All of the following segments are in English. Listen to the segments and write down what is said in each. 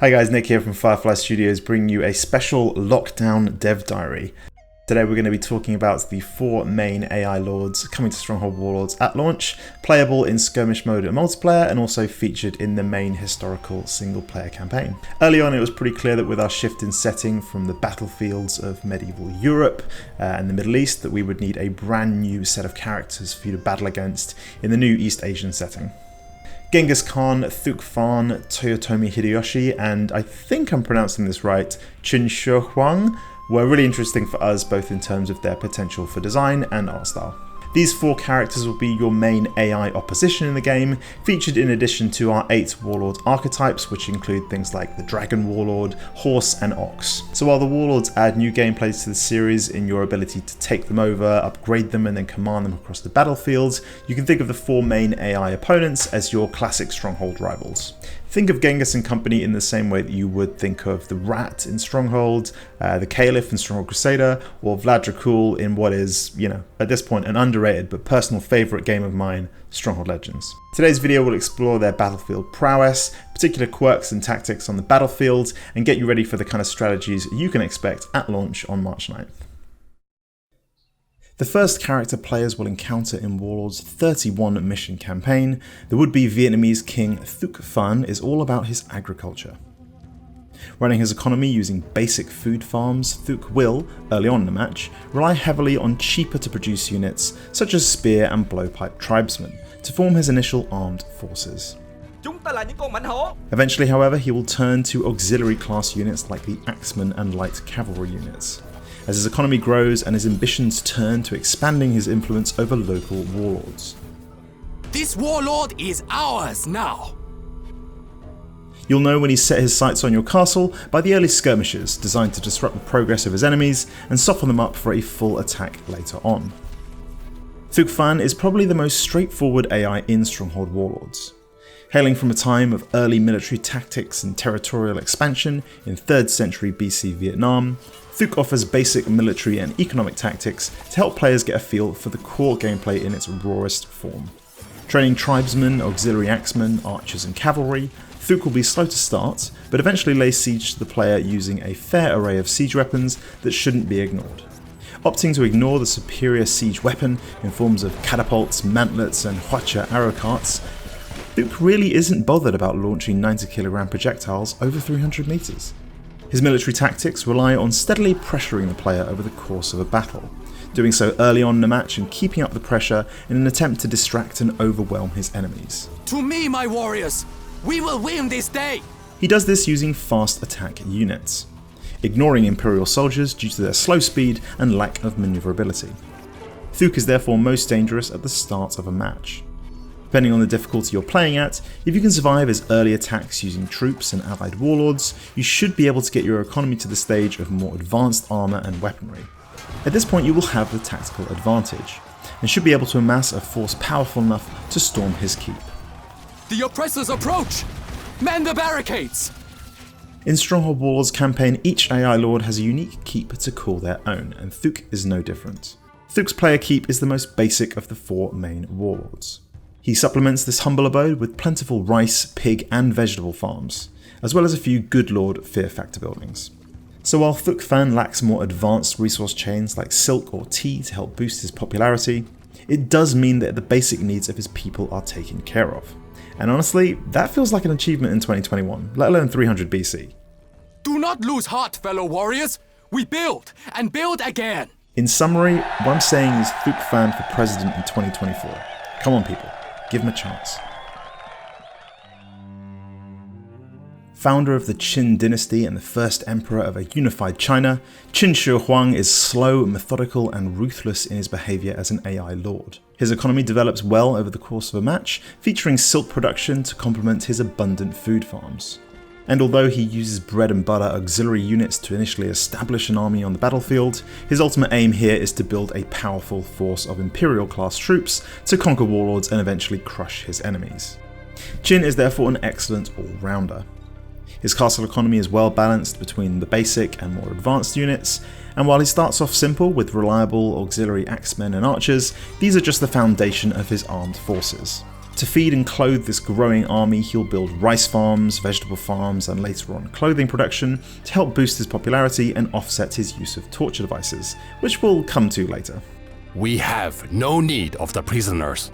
Hi guys, Nick here from Firefly Studios bringing you a special lockdown dev diary. Today we're going to be talking about the 4 main AI lords coming to Stronghold Warlords at launch, playable in skirmish mode and multiplayer, and also featured in the main historical single player campaign. Early on it was pretty clear that with our shift in setting from the battlefields of medieval Europe and the Middle East that we would need a brand new set of characters for you to battle against in the new East Asian setting. Genghis Khan, Thukfan, Toyotomi Hideyoshi, and I think I'm pronouncing this right, Qin were really interesting for us both in terms of their potential for design and art style. These 4 characters will be your main AI opposition in the game, featured in addition to our 8 warlord archetypes, which include things like the dragon warlord, horse and ox. So while the warlords add new gameplays to the series in your ability to take them over, upgrade them and then command them across the battlefield, you can think of the 4 main AI opponents as your classic Stronghold rivals. Think of Genghis and company in the same way that you would think of the Rat in Stronghold, the Caliph in Stronghold Crusader, or Vlad Dracul in what is, at this point an underrated but personal favourite game of mine, Stronghold Legends. Today's video will explore their battlefield prowess, particular quirks and tactics on the battlefield, and get you ready for the kind of strategies you can expect at launch on March 9th. The first character players will encounter in Warlords' 31 mission campaign, the would-be Vietnamese king Thukfan is all about his agriculture. Running his economy using basic food farms, Thuk will, early on in the match, rely heavily on cheaper to produce units such as spear and blowpipe tribesmen to form his initial armed forces. Eventually, however, he will turn to auxiliary class units like the axemen and light cavalry units, as his economy grows and his ambitions turn to expanding his influence over local warlords. This warlord is ours now! You'll know when he's set his sights on your castle by the early skirmishes designed to disrupt the progress of his enemies and soften them up for a full attack later on. Thukfan is probably the most straightforward AI in Stronghold Warlords. Hailing from a time of early military tactics and territorial expansion in 3rd century BC Vietnam, Thuk offers basic military and economic tactics to help players get a feel for the core gameplay in its rawest form. Training tribesmen, auxiliary axemen, archers and cavalry, Thuk will be slow to start, but eventually lay siege to the player using a fair array of siege weapons that shouldn't be ignored. Opting to ignore the superior siege weapon in forms of catapults, mantlets and hwacha arrow carts, Thuk really isn't bothered about launching 90kg projectiles over 300 meters. His military tactics rely on steadily pressuring the player over the course of a battle, doing so early on in the match and keeping up the pressure in an attempt to distract and overwhelm his enemies. To me, my warriors! We will win this day! He does this using fast attack units, ignoring Imperial soldiers due to their slow speed and lack of maneuverability. Thuk is therefore most dangerous at the start of a match. Depending on the difficulty you're playing at, if you can survive his early attacks using troops and allied warlords, you should be able to get your economy to the stage of more advanced armour and weaponry. At this point you will have the tactical advantage, and should be able to amass a force powerful enough to storm his keep. The oppressors approach! Man the barricades! In Stronghold Warlords campaign, each AI lord has a unique keep to call their own, and Thuk is no different. Thuk's player keep is the most basic of the 4 main warlords. He supplements this humble abode with plentiful rice, pig and vegetable farms, as well as a few good lord fear factor buildings. So while Thukfan lacks more advanced resource chains like silk or tea to help boost his popularity, it does mean that the basic needs of his people are taken care of. And honestly, that feels like an achievement in 2021, let alone 300 BC. Do not lose heart, fellow warriors! We build, and build again! In summary, what I'm saying is Thukfan for president in 2024. Come on people. Give him a chance. Founder of the Qin dynasty and the first emperor of a unified China, Qin Shi Huang is slow, methodical and ruthless in his behaviour as an AI lord. His economy develops well over the course of a match, featuring silk production to complement his abundant food farms. And although he uses bread and butter auxiliary units to initially establish an army on the battlefield, his ultimate aim here is to build a powerful force of Imperial class troops to conquer warlords and eventually crush his enemies. Qin is therefore an excellent all-rounder. His castle economy is well balanced between the basic and more advanced units, and while he starts off simple with reliable auxiliary axemen and archers, these are just the foundation of his armed forces. To feed and clothe this growing army, he'll build rice farms, vegetable farms, and later on clothing production to help boost his popularity and offset his use of torture devices, which we'll come to later. We have no need of the prisoners.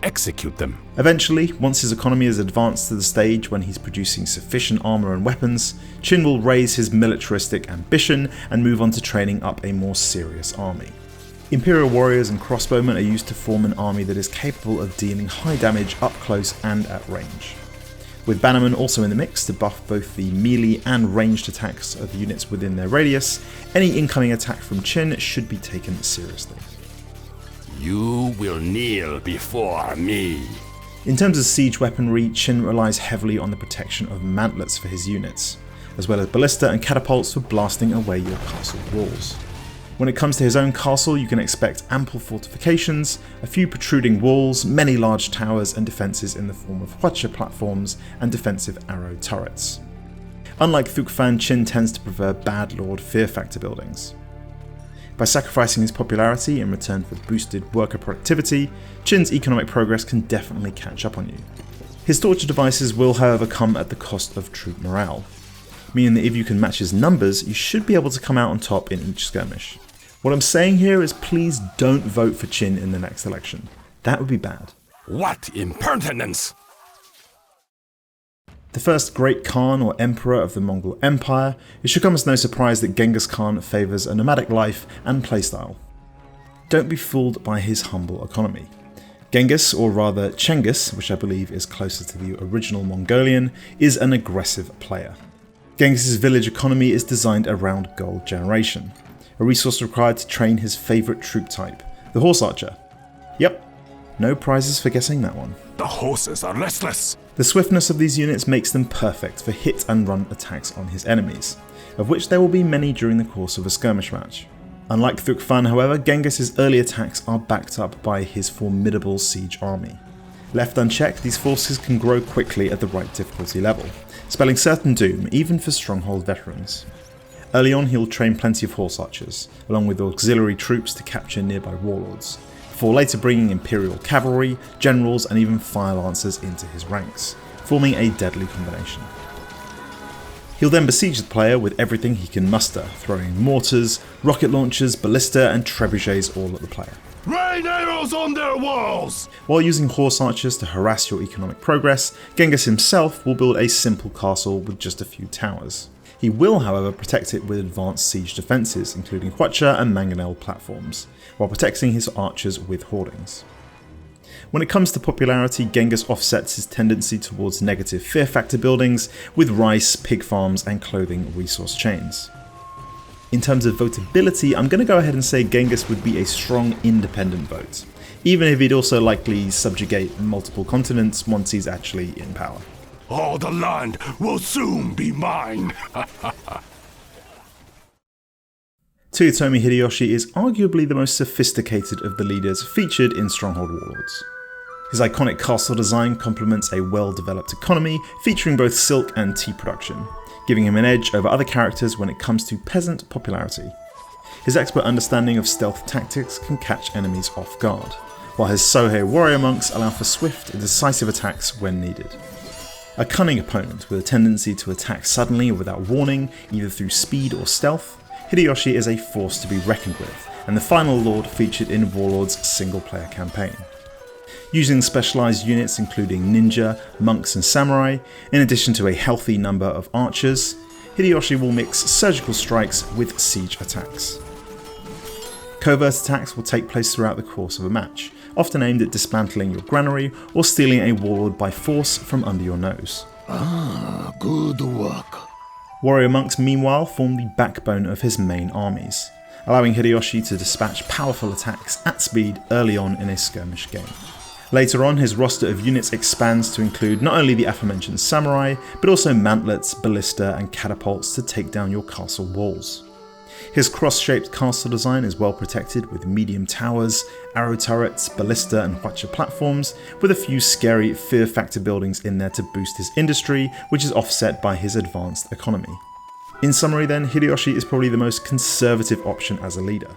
Execute them. Eventually, once his economy has advanced to the stage when he's producing sufficient armor and weapons, Qin will raise his militaristic ambition and move on to training up a more serious army. Imperial warriors and crossbowmen are used to form an army that is capable of dealing high damage up close and at range. With bannermen also in the mix to buff both the melee and ranged attacks of units within their radius, any incoming attack from Qin should be taken seriously. You will kneel before me. In terms of siege weaponry, Qin relies heavily on the protection of mantlets for his units, as well as ballista and catapults for blasting away your castle walls. When it comes to his own castle, you can expect ample fortifications, a few protruding walls, many large towers, and defences in the form of huacha platforms and defensive arrow turrets. Unlike Thukfan, Qin tends to prefer bad lord fear factor buildings. By sacrificing his popularity in return for boosted worker productivity, Qin's economic progress can definitely catch up on you. His torture devices will however come at the cost of troop morale, meaning that if you can match his numbers, you should be able to come out on top in each skirmish. What I'm saying here is please don't vote for Qin in the next election. That would be bad. What impertinence! The first Great Khan or Emperor of the Mongol Empire, it should come as no surprise that Genghis Khan favours a nomadic life and playstyle. Don't be fooled by his humble economy. Genghis, or rather Chenghis, which I believe is closer to the original Mongolian, is an aggressive player. Genghis's village economy is designed around gold generation, a resource required to train his favourite troop type, the horse archer. Yep, no prizes for guessing that one. The horses are restless. The swiftness of these units makes them perfect for hit and run attacks on his enemies, of which there will be many during the course of a skirmish match. Unlike Thukfan, however, Genghis's early attacks are backed up by his formidable siege army. Left unchecked, these forces can grow quickly at the right difficulty level, spelling certain doom even for Stronghold veterans. Early on, he'll train plenty of horse archers, along with auxiliary troops to capture nearby warlords, before later bringing Imperial cavalry, generals and even fire lancers into his ranks, forming a deadly combination. He'll then besiege the player with everything he can muster, throwing mortars, rocket launchers, ballista and trebuchets all at the player. Rain arrows on their walls! While using horse archers to harass your economic progress, Genghis himself will build a simple castle with just a few towers. He will, however, protect it with advanced siege defences, including huacha and mangonel platforms, while protecting his archers with hoardings. When it comes to popularity, Genghis offsets his tendency towards negative fear factor buildings with rice, pig farms and clothing resource chains. In terms of votability, I'm going to go ahead and say Genghis would be a strong independent vote, even if he'd also likely subjugate multiple continents once he's actually in power. All the land will soon be mine! Toyotomi Hideyoshi is arguably the most sophisticated of the leaders featured in Stronghold Warlords. His iconic castle design complements a well-developed economy featuring both silk and tea production, giving him an edge over other characters when it comes to peasant popularity. His expert understanding of stealth tactics can catch enemies off guard, while his Sohei warrior monks allow for swift and decisive attacks when needed. A cunning opponent with a tendency to attack suddenly or without warning, either through speed or stealth, Hideyoshi is a force to be reckoned with, and the final lord featured in Warlords' single-player campaign. Using specialised units including ninja, monks and samurai, in addition to a healthy number of archers, Hideyoshi will mix surgical strikes with siege attacks. Covert attacks will take place throughout the course of a match, often aimed at dismantling your granary or stealing a warlord by force from under your nose. Good work. Warrior monks meanwhile form the backbone of his main armies, allowing Hideyoshi to dispatch powerful attacks at speed early on in a skirmish game. Later on, his roster of units expands to include not only the aforementioned samurai, but also mantlets, ballista and catapults to take down your castle walls. His cross-shaped castle design is well protected with medium towers, arrow turrets, ballista and huacha platforms, with a few scary fear factor buildings in there to boost his industry, which is offset by his advanced economy. In summary then, Hideyoshi is probably the most conservative option as a leader.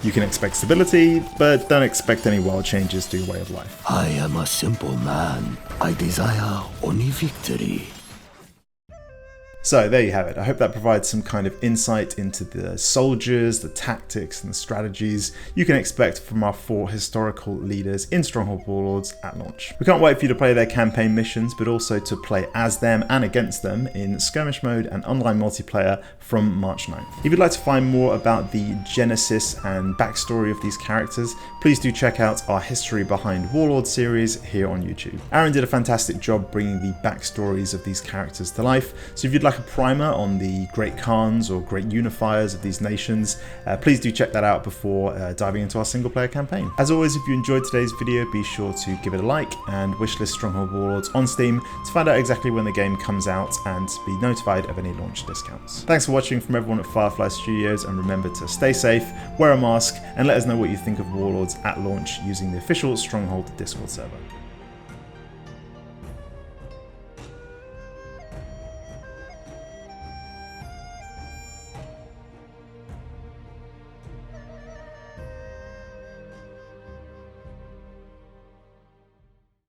You can expect stability, but don't expect any wild changes to your way of life. I am a simple man. I desire only victory. So there you have it. I hope that provides some kind of insight into the soldiers, the tactics, and the strategies you can expect from our 4 historical leaders in Stronghold Warlords at launch. We can't wait for you to play their campaign missions, but also to play as them and against them in skirmish mode and online multiplayer from March 9th. If you'd like to find more about the genesis and backstory of these characters, please do check out our History Behind Warlords series here on YouTube. Aaron did a fantastic job bringing the backstories of these characters to life, so if you'd like a primer on the Great Khans or Great Unifiers of these nations, please do check that out before diving into our single player campaign. As always, if you enjoyed today's video, be sure to give it a like and wishlist Stronghold Warlords on Steam to find out exactly when the game comes out and be notified of any launch discounts. Thanks for watching from everyone at Firefly Studios, and remember to stay safe, wear a mask, and let us know what you think of Warlords at launch using the official Stronghold Discord server.